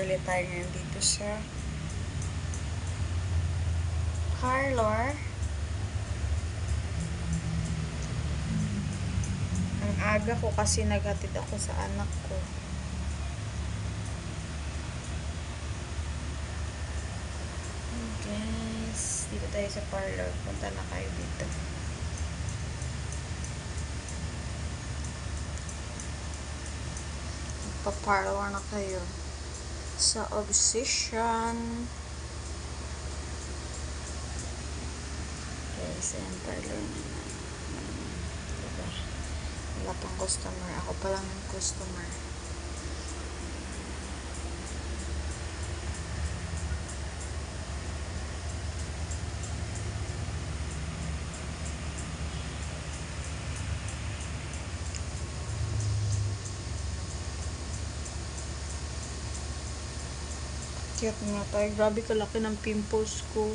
Bili tayo ngayon dito sa parlor. Ang aga ko kasi naghatid ako sa anak ko. Guys, dito tayo sa parlor. Punta na kayo dito. Magpa-parlor na kayo sa Obsession. Guys, ayan, parlor na. Diba? Wala pang customer. Ako pa lang yung customer. Cute nga tayo. Grabe kalaki ng pimples ko.